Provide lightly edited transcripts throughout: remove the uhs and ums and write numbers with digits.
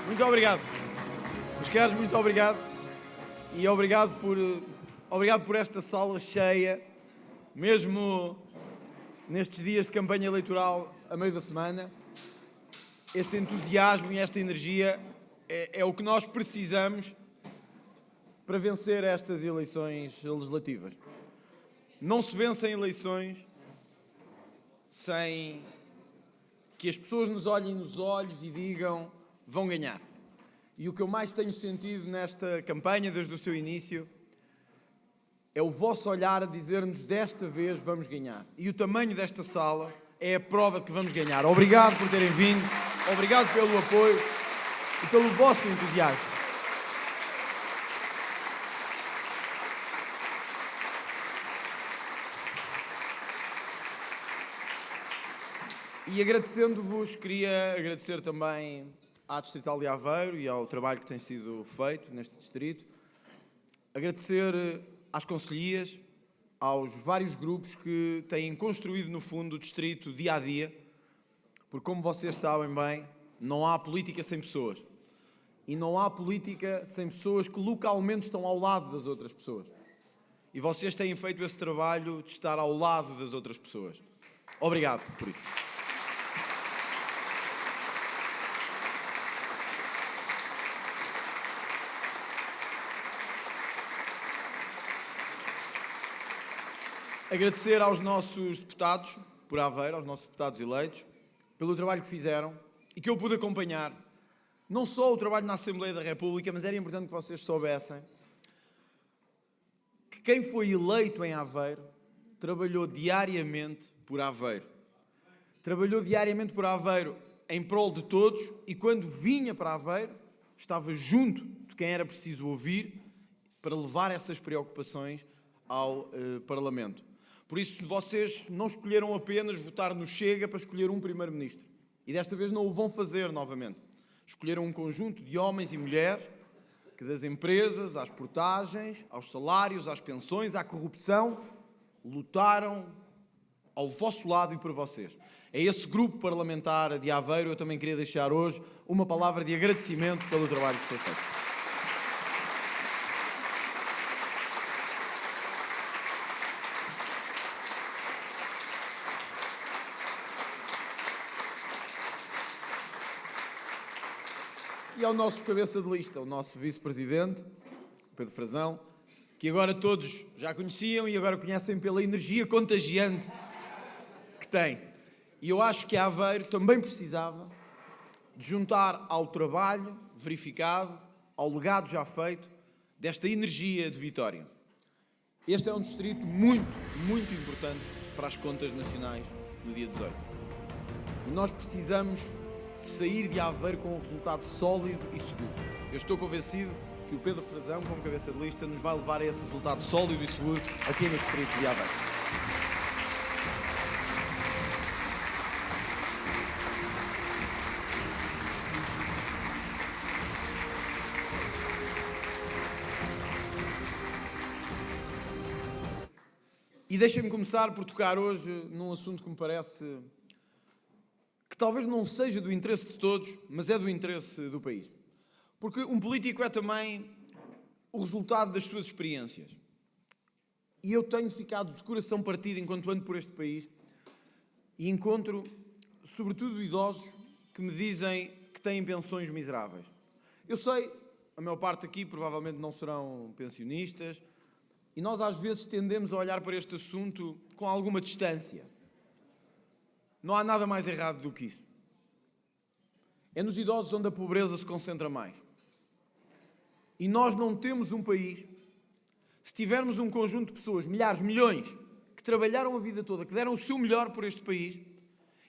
Muito obrigado. Meus caros, muito obrigado. E obrigado por esta sala cheia, mesmo nestes dias de campanha eleitoral a meio da semana. Este entusiasmo e esta energia é o que nós precisamos para vencer estas eleições legislativas. Não se vencem eleições sem que as pessoas nos olhem nos olhos e digam: vão ganhar. E o que eu mais tenho sentido nesta campanha, desde o seu início, é o vosso olhar a dizer-nos: desta vez vamos ganhar. E o tamanho desta sala é a prova de que vamos ganhar. Obrigado por terem vindo, obrigado pelo apoio e pelo vosso entusiasmo. E agradecendo-vos, queria agradecer também à Distrital de Aveiro e ao trabalho que tem sido feito neste distrito. Agradecer às concelhias, aos vários grupos que têm construído, no fundo, o distrito dia a dia, porque, como vocês sabem bem, não há política sem pessoas. E não há política sem pessoas que localmente estão ao lado das outras pessoas. E vocês têm feito esse trabalho de estar ao lado das outras pessoas. Obrigado por isso. Agradecer aos nossos deputados por Aveiro, aos nossos deputados eleitos, pelo trabalho que fizeram e que eu pude acompanhar. Não só o trabalho na Assembleia da República, mas era importante que vocês soubessem que quem foi eleito em Aveiro trabalhou diariamente por Aveiro. Trabalhou diariamente por Aveiro em prol de todos e, quando vinha para Aveiro, estava junto de quem era preciso ouvir para levar essas preocupações ao Parlamento. Por isso, vocês não escolheram apenas votar no Chega para escolher um primeiro-ministro. E desta vez não o vão fazer novamente. Escolheram um conjunto de homens e mulheres que, das empresas, às portagens, aos salários, às pensões, à corrupção, lutaram ao vosso lado e por vocês. A esse grupo parlamentar de Aveiro eu também queria deixar hoje uma palavra de agradecimento pelo trabalho que foi feito. E ao nosso cabeça de lista, o nosso vice-presidente, Pedro Frazão, que agora todos já conheciam e agora conhecem pela energia contagiante que tem. E eu acho que a Aveiro também precisava de juntar ao trabalho verificado, ao legado já feito, desta energia de vitória. Este é um distrito muito, muito importante para as contas nacionais no dia 18. E nós precisamos de sair de Aveiro com um resultado sólido e seguro. Eu estou convencido que o Pedro Frazão, como cabeça de lista, nos vai levar a esse resultado sólido e seguro aqui no distrito de Aveiro. E deixem-me começar por tocar hoje num assunto que me parece que talvez não seja do interesse de todos, mas é do interesse do país. Porque um político é também o resultado das suas experiências. E eu tenho ficado de coração partido enquanto ando por este país e encontro, sobretudo, idosos que me dizem que têm pensões miseráveis. Eu sei, a maior parte aqui provavelmente não serão pensionistas, e nós às vezes tendemos a olhar para este assunto com alguma distância. Não há nada mais errado do que isso. É nos idosos onde a pobreza se concentra mais. E nós não temos um país, se tivermos um conjunto de pessoas, milhares, milhões, que trabalharam a vida toda, que deram o seu melhor por este país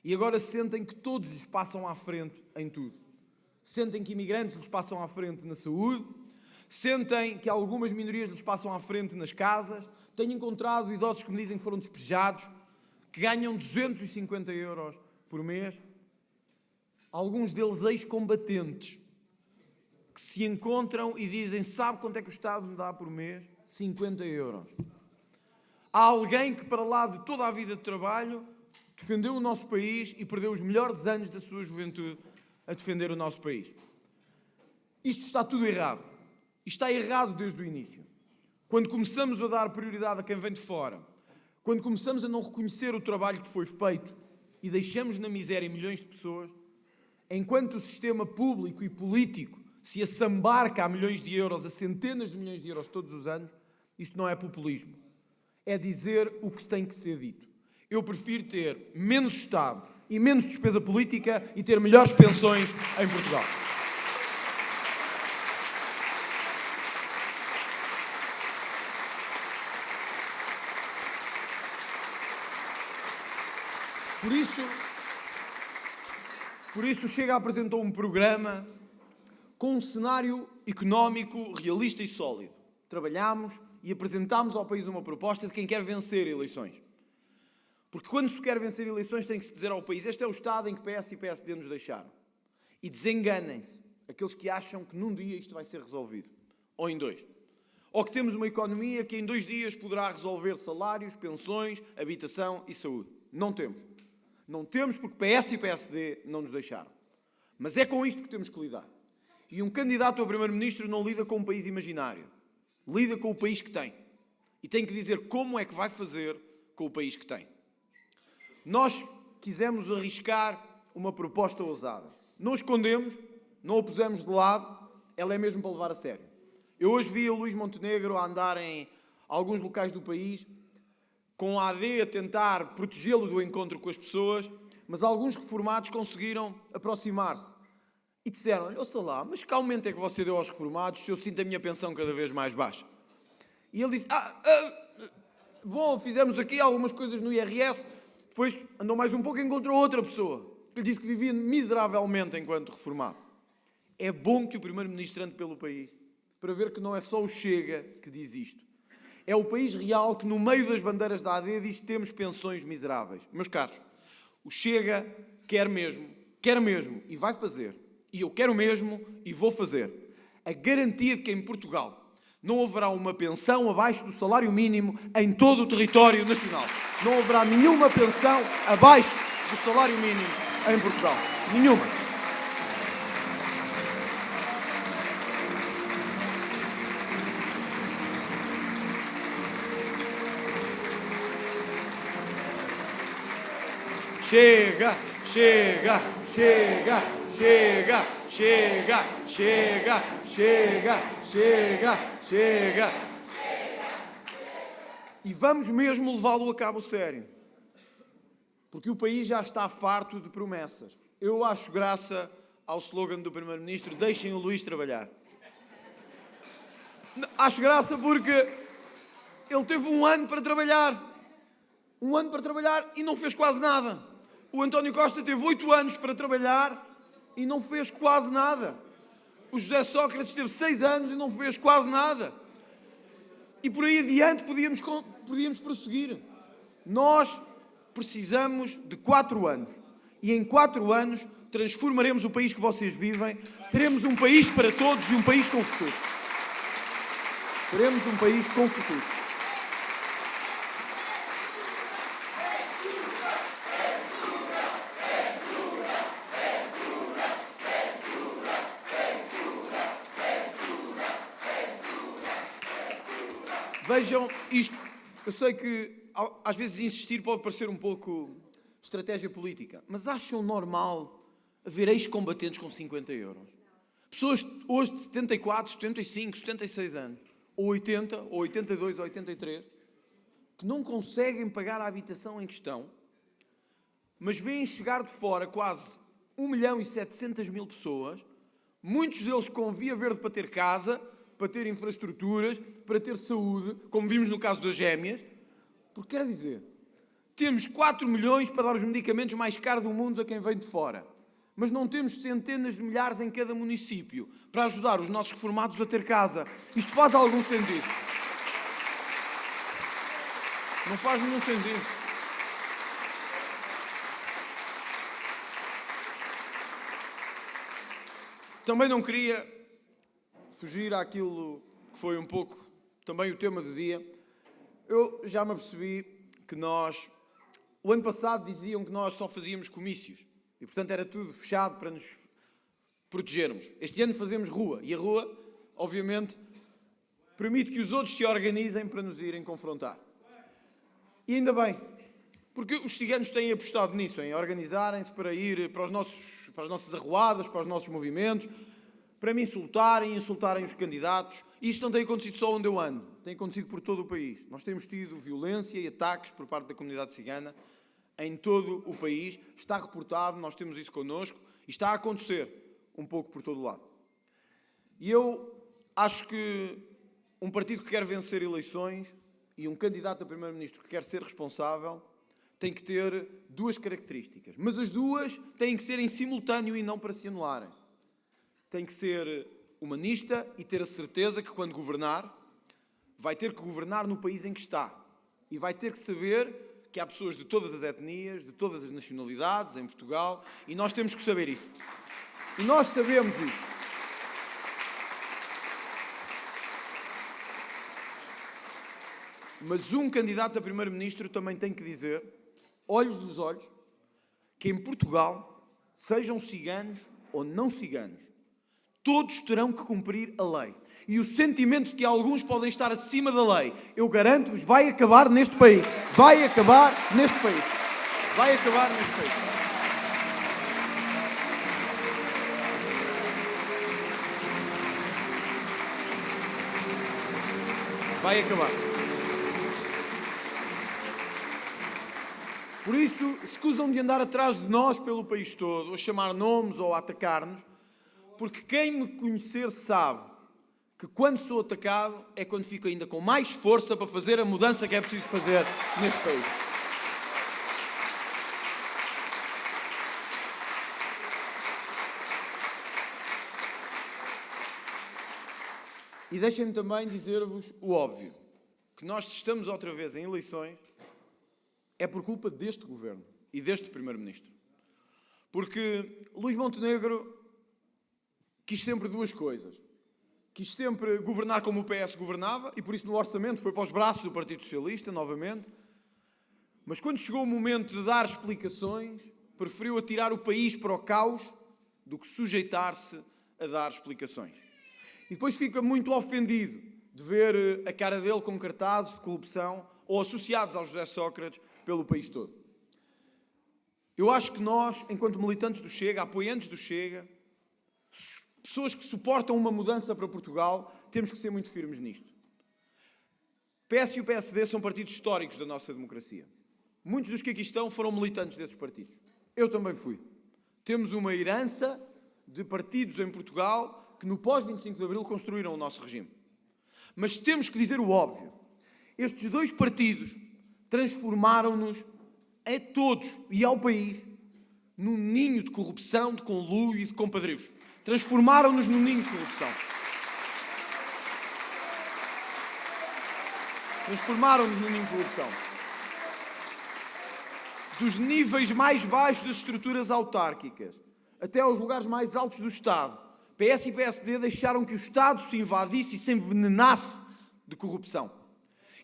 e agora sentem que todos lhes passam à frente em tudo. Sentem que imigrantes lhes passam à frente na saúde, sentem que algumas minorias lhes passam à frente nas casas. Tenho encontrado idosos que me dizem que foram despejados, que ganham 250 euros por mês, alguns deles ex-combatentes, que se encontram e dizem: sabe quanto é que o Estado me dá por mês? 50 euros. Há alguém que, para lá de toda a vida de trabalho, defendeu o nosso país e perdeu os melhores anos da sua juventude a defender o nosso país. Isto está tudo errado. E está errado desde o início. Quando começamos a dar prioridade a quem vem de fora, quando começamos a não reconhecer o trabalho que foi feito e deixamos na miséria milhões de pessoas, enquanto o sistema público e político se assambarca a milhões de euros, a centenas de milhões de euros todos os anos, isto não é populismo. É dizer o que tem que ser dito. Eu prefiro ter menos Estado e menos despesa política e ter melhores pensões em Portugal. Por isso, Chega apresentou um programa com um cenário económico realista e sólido. Trabalhámos e apresentámos ao país uma proposta de quem quer vencer eleições. Porque quando se quer vencer eleições tem que se dizer ao país: este é o Estado em que PS e PSD nos deixaram. E desenganem-se aqueles que acham que num dia isto vai ser resolvido. Ou em 2. Ou que temos uma economia que em 2 dias poderá resolver salários, pensões, habitação e saúde. Não temos. Não temos porque PS e PSD não nos deixaram. Mas é com isto que temos que lidar. E um candidato a primeiro-ministro não lida com um país imaginário. Lida com o país que tem. E tem que dizer como é que vai fazer com o país que tem. Nós quisemos arriscar uma proposta ousada. Não escondemos, não a pusemos de lado, ela é mesmo para levar a sério. Eu hoje vi o Luís Montenegro a andar em alguns locais do país com a AD a tentar protegê-lo do encontro com as pessoas, mas alguns reformados conseguiram aproximar-se e disseram-lhe: ouça lá, mas que aumento é que você deu aos reformados se eu sinto a minha pensão cada vez mais baixa? E ele disse: bom, fizemos aqui algumas coisas no IRS, depois andou mais um pouco e encontrou outra pessoa que lhe disse que vivia miseravelmente enquanto reformado. É bom que o primeiro-ministro ande pelo país para ver que não é só o Chega que diz isto. É o país real que, no meio das bandeiras da AD, diz que temos pensões miseráveis. Meus caros, o Chega quer mesmo, e vai fazer. E eu quero mesmo e vou fazer. A garantia de que em Portugal não haverá uma pensão abaixo do salário mínimo em todo o território nacional. Não haverá nenhuma pensão abaixo do salário mínimo em Portugal. Nenhuma. Chega, chega, chega, chega, chega, chega, chega, chega, chega. E vamos mesmo levá-lo a cabo sério. Porque o país já está farto de promessas. Eu acho graça ao slogan do Primeiro-Ministro: deixem o Luís trabalhar. Acho graça porque ele teve 1 ano para trabalhar. 1 ano para trabalhar e não fez quase nada. O António Costa teve 8 anos para trabalhar e não fez quase nada. O José Sócrates teve 6 anos e não fez quase nada. E por aí adiante podíamos prosseguir. Nós precisamos de 4 anos. E em 4 anos transformaremos o país que vocês vivem. Teremos um país para todos e um país com futuro. Teremos um país com futuro. Vejam isto. Eu sei que às vezes insistir pode parecer um pouco estratégia política, mas acham normal haver ex-combatentes com 50 euros? Pessoas hoje de 74, 75, 76 anos, ou 80, ou 82, ou 83, que não conseguem pagar a habitação em questão, mas veem chegar de fora quase 1.700.000 pessoas, muitos deles com via verde para ter casa, para ter infraestruturas, para ter saúde, como vimos no caso das gêmeas. Porque quer dizer, temos 4 milhões para dar os medicamentos mais caros do mundo a quem vem de fora, mas não temos centenas de milhares em cada município para ajudar os nossos reformados a ter casa. Isto faz algum sentido? Não faz nenhum sentido. Também não queria fugir àquilo que foi um pouco também o tema do dia. Eu já me apercebi que o ano passado diziam que nós só fazíamos comícios e, portanto, era tudo fechado para nos protegermos. Este ano fazemos rua, e a rua, obviamente, permite que os outros se organizem para nos irem confrontar. E ainda bem, porque os ciganos têm apostado nisso, em organizarem-se para ir para as nossas arruadas, para os nossos movimentos, para me insultarem os candidatos. E isto não tem acontecido só onde eu ando, tem acontecido por todo o país. Nós temos tido violência e ataques por parte da comunidade cigana em todo o país. Está reportado, nós temos isso connosco e está a acontecer um pouco por todo o lado. E eu acho que um partido que quer vencer eleições e um candidato a primeiro-ministro que quer ser responsável tem que ter duas características. Mas as duas têm que ser em simultâneo e não para se anularem. Tem que ser humanista e ter a certeza que, quando governar, vai ter que governar no país em que está. E vai ter que saber que há pessoas de todas as etnias, de todas as nacionalidades em Portugal, e nós temos que saber isso. E nós sabemos isso. Mas um candidato a primeiro-ministro também tem que dizer, olhos nos olhos, que em Portugal, sejam ciganos ou não ciganos, todos terão que cumprir a lei. E o sentimento de que alguns podem estar acima da lei, eu garanto-vos, vai acabar neste país. Vai acabar neste país. Vai acabar neste país. Vai acabar. Por isso, escusam de andar atrás de nós pelo país todo, a chamar nomes ou a atacar-nos, porque quem me conhecer sabe que quando sou atacado é quando fico ainda com mais força para fazer a mudança que é preciso fazer neste país. E deixem-me também dizer-vos o óbvio, que nós estamos outra vez em eleições é por culpa deste governo e deste primeiro-ministro. Porque Luís Montenegro quis sempre duas coisas. Quis sempre governar como o PS governava, e por isso no orçamento foi para os braços do Partido Socialista, novamente. Mas quando chegou o momento de dar explicações, preferiu atirar o país para o caos do que sujeitar-se a dar explicações. E depois fica muito ofendido de ver a cara dele com cartazes de corrupção ou associados ao José Sócrates pelo país todo. Eu acho que nós, enquanto militantes do Chega, apoiantes do Chega, pessoas que suportam uma mudança para Portugal, temos que ser muito firmes nisto. O PS e o PSD são partidos históricos da nossa democracia. Muitos dos que aqui estão foram militantes desses partidos. Eu também fui. Temos uma herança de partidos em Portugal que no pós-25 de Abril construíram o nosso regime. Mas temos que dizer o óbvio. Estes dois partidos transformaram-nos a todos e ao país num ninho de corrupção, de conluio e de compadrios. Transformaram-nos num ninho de corrupção. Transformaram-nos num ninho de corrupção. Dos níveis mais baixos das estruturas autárquicas até aos lugares mais altos do Estado, PS e PSD deixaram que o Estado se invadisse e se envenenasse de corrupção.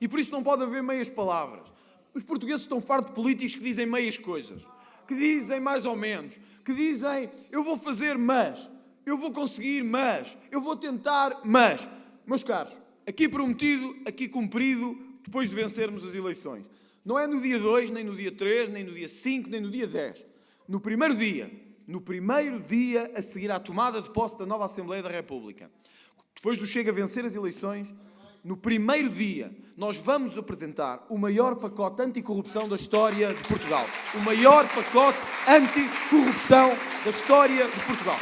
E por isso não pode haver meias palavras. Os portugueses estão fartos de políticos que dizem meias coisas, que dizem mais ou menos, que dizem eu vou fazer mas, eu vou conseguir mas, eu vou tentar mas. Meus caros, aqui prometido, aqui cumprido, depois de vencermos as eleições. Não é no dia 2, nem no dia 3, nem no dia 5, nem no dia 10. No primeiro dia a seguir à tomada de posse da nova Assembleia da República. Depois do Chega a vencer as eleições, no primeiro dia, nós vamos apresentar o maior pacote anticorrupção da história de Portugal. O maior pacote anticorrupção da história de Portugal.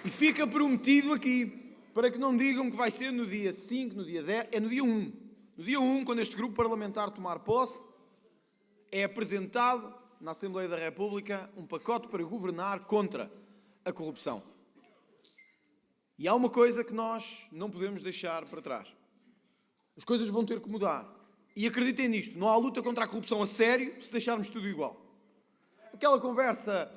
E fica prometido aqui, para que não digam que vai ser no dia 5, no dia 10, é no dia 1. No dia 1, quando este grupo parlamentar tomar posse, é apresentado na Assembleia da República um pacote para governar contra a corrupção. E há uma coisa que nós não podemos deixar para trás. As coisas vão ter que mudar. E acreditem nisto, não há luta contra a corrupção a sério se deixarmos tudo igual. aquela conversa,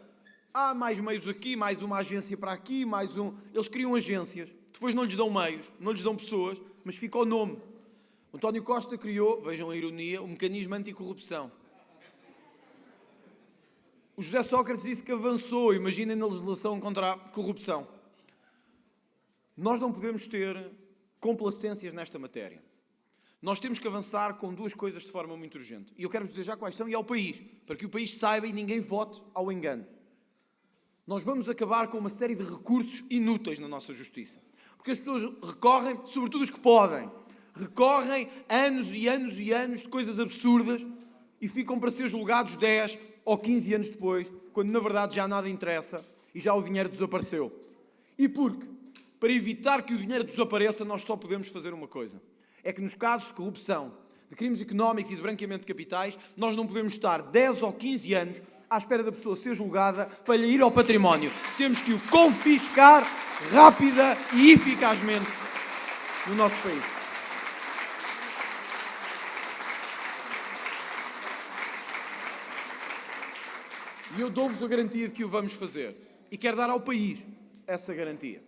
há mais meios aqui, mais uma agência para aqui, mais um... Eles criam agências, depois não lhes dão meios, não lhes dão pessoas, mas fica o nome. O António Costa criou, vejam a ironia, o mecanismo anticorrupção. O José Sócrates disse que avançou, imaginem, na legislação contra a corrupção. Nós não podemos ter complacências nesta matéria. Nós temos que avançar com duas coisas de forma muito urgente. E eu quero-vos dizer já quais são e ao país, para que o país saiba e ninguém vote ao engano. Nós vamos acabar com uma série de recursos inúteis na nossa justiça. Porque as pessoas recorrem, sobretudo os que podem, recorrem anos e anos e anos de coisas absurdas e ficam para ser julgados 10 ou 15 anos depois, quando na verdade já nada interessa e já o dinheiro desapareceu. E porque, para evitar que o dinheiro desapareça, nós só podemos fazer uma coisa. É que nos casos de corrupção, de crimes económicos e de branqueamento de capitais, nós não podemos estar 10 ou 15 anos à espera da pessoa ser julgada para lhe ir ao património. Temos que o confiscar rápida e eficazmente no nosso país. E eu dou-vos a garantia de que o vamos fazer. E quero dar ao país essa garantia.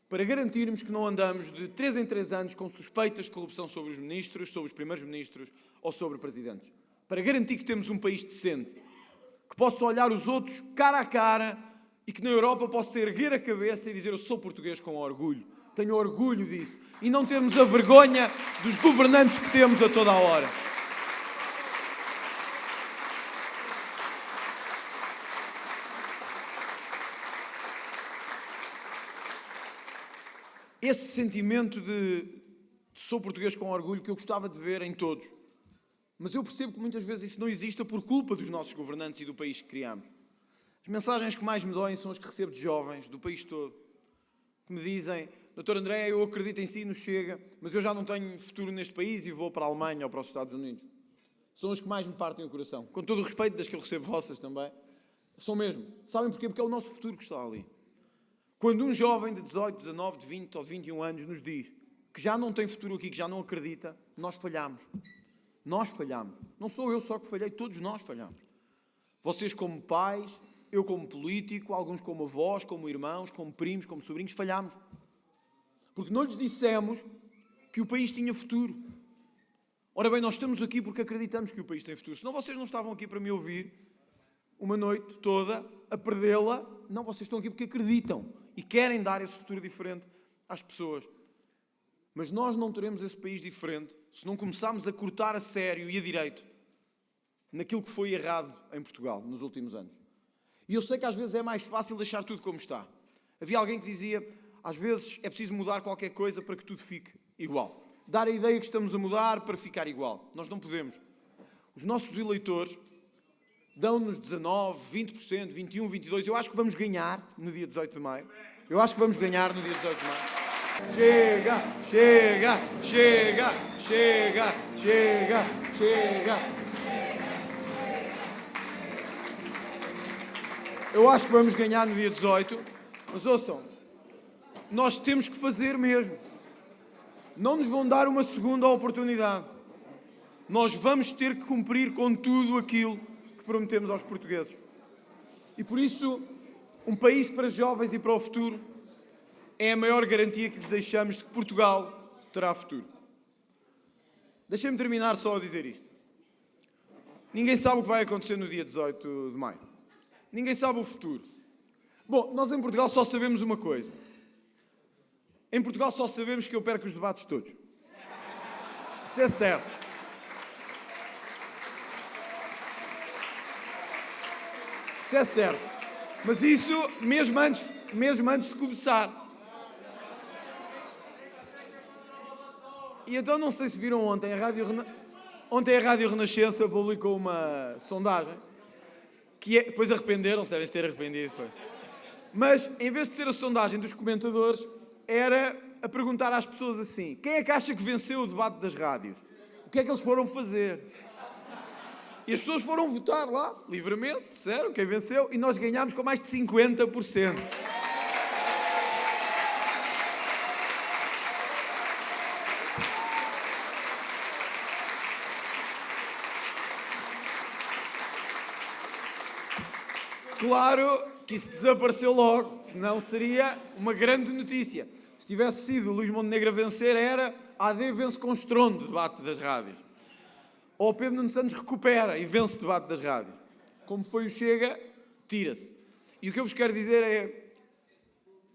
Para garantirmos que não andamos de 3 em 3 anos com suspeitas de corrupção sobre os ministros, sobre os primeiros-ministros ou sobre presidentes. Para garantir que temos um país decente, que possa olhar os outros cara a cara e que na Europa possa erguer a cabeça e dizer: eu sou português com orgulho, tenho orgulho disso. E não termos a vergonha dos governantes que temos a toda a hora. Esse sentimento de sou português com orgulho que eu gostava de ver em todos. Mas eu percebo que muitas vezes isso não existe por culpa dos nossos governantes e do país que criamos. As mensagens que mais me doem são as que recebo de jovens do país todo, que me dizem: Dr. André, eu acredito em si, nos chega, mas eu já não tenho futuro neste país e vou para a Alemanha ou para os Estados Unidos. São as que mais me partem o coração. Com todo o respeito das que eu recebo vossas também. São mesmo. Sabem porquê? Porque é o nosso futuro que está ali. Quando um jovem de 18, 19, de 20 ou de 21 anos nos diz que já não tem futuro aqui, que já não acredita, nós falhamos. Nós falhamos. Não sou eu só que falhei, todos nós falhamos. Vocês como pais, eu como político, alguns como avós, como irmãos, como primos, como sobrinhos, falhamos. Porque não lhes dissemos que o país tinha futuro. Ora bem, nós estamos aqui porque acreditamos que o país tem futuro. Senão vocês não estavam aqui para me ouvir uma noite toda a perdê-la. Não, vocês estão aqui porque acreditam e querem dar esse futuro diferente às pessoas. Mas nós não teremos esse país diferente se não começarmos a cortar a sério e a direito naquilo que foi errado em Portugal nos últimos anos. E eu sei que às vezes é mais fácil deixar tudo como está. Havia alguém que dizia: às vezes é preciso mudar qualquer coisa para que tudo fique igual. Dar a ideia que estamos a mudar para ficar igual. Nós não podemos. Os nossos eleitores dão-nos 19%, 20%, 21%, 22%. Eu acho que vamos ganhar no dia 18 de maio. Eu acho que vamos ganhar no dia 18 de maio. Chega, chega, chega, chega, chega, chega. Eu acho que vamos ganhar no dia 18, mas ouçam, nós temos que fazer mesmo. Não nos vão dar uma segunda oportunidade. Nós vamos ter que cumprir com tudo aquilo que prometemos aos portugueses. E por isso, um país para jovens e para o futuro é a maior garantia que lhes deixamos de que Portugal terá futuro. Deixem-me terminar só a dizer isto. Ninguém sabe o que vai acontecer no dia 18 de maio. Ninguém sabe o futuro. Bom, nós em Portugal só sabemos uma coisa. Em Portugal só sabemos que eu perco os debates todos. Isso é certo. Isso é certo. Mas isso mesmo antes de começar. E então não sei se viram ontem, a Rádio Renascença publicou uma sondagem, que depois arrependeram-se, devem-se ter arrependido depois. Mas, em vez de ser a sondagem dos comentadores, era a perguntar às pessoas assim: quem é que acha que venceu o debate das rádios? O que é que eles foram fazer? E as pessoas foram votar lá, livremente, disseram quem venceu, e nós ganhámos com mais de 50%. Claro que isso desapareceu logo, senão seria uma grande notícia. Se tivesse sido o Luís Montenegro a vencer, era a AD vence com estrondo o debate das rádios. Ou Pedro Nuno Santos recupera e vence o debate das rádios. Como foi o Chega, tira-se. E o que eu vos quero dizer é,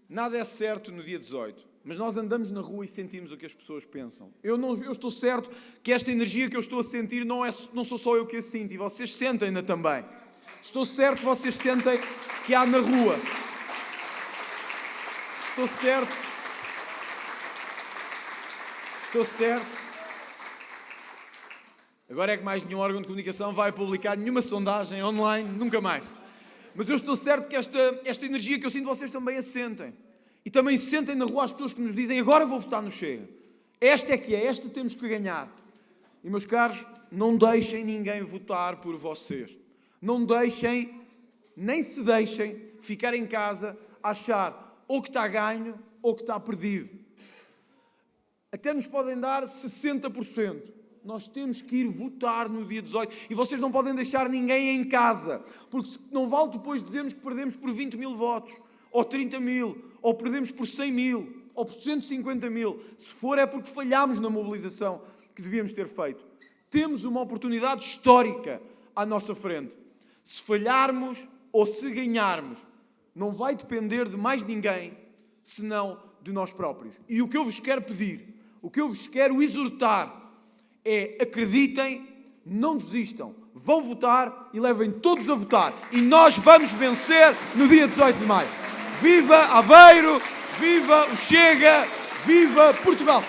nada é certo no dia 18, mas nós andamos na rua e sentimos o que as pessoas pensam. Eu estou certo que esta energia que eu estou a sentir não sou só eu que a sinto, e vocês sentem-na também. Estou certo que vocês sentem que há na rua. Estou certo. Agora é que mais nenhum órgão de comunicação vai publicar nenhuma sondagem online, nunca mais. Mas eu estou certo que esta energia que eu sinto, vocês também a sentem. E também sentem na rua as pessoas que nos dizem, agora vou votar no Chega. Esta é que é, esta temos que ganhar. E, meus caros, não deixem ninguém votar por vocês. Não deixem, nem se deixem, ficar em casa a achar ou que está ganho ou que está perdido. Até nos podem dar 60%. Nós temos que ir votar no dia 18. E vocês não podem deixar ninguém em casa. Porque não vale depois dizermos que perdemos por 20 mil votos. Ou 30 mil. Ou perdemos por 100 mil. Ou por 150 mil. Se for é porque falhámos na mobilização que devíamos ter feito. Temos uma oportunidade histórica à nossa frente. Se falharmos ou se ganharmos, não vai depender de mais ninguém, senão de nós próprios. E o que eu vos quero pedir, o que eu vos quero exortar, é acreditem, não desistam, vão votar e levem todos a votar. E nós vamos vencer no dia 18 de maio. Viva Aveiro, viva o Chega, viva Portugal!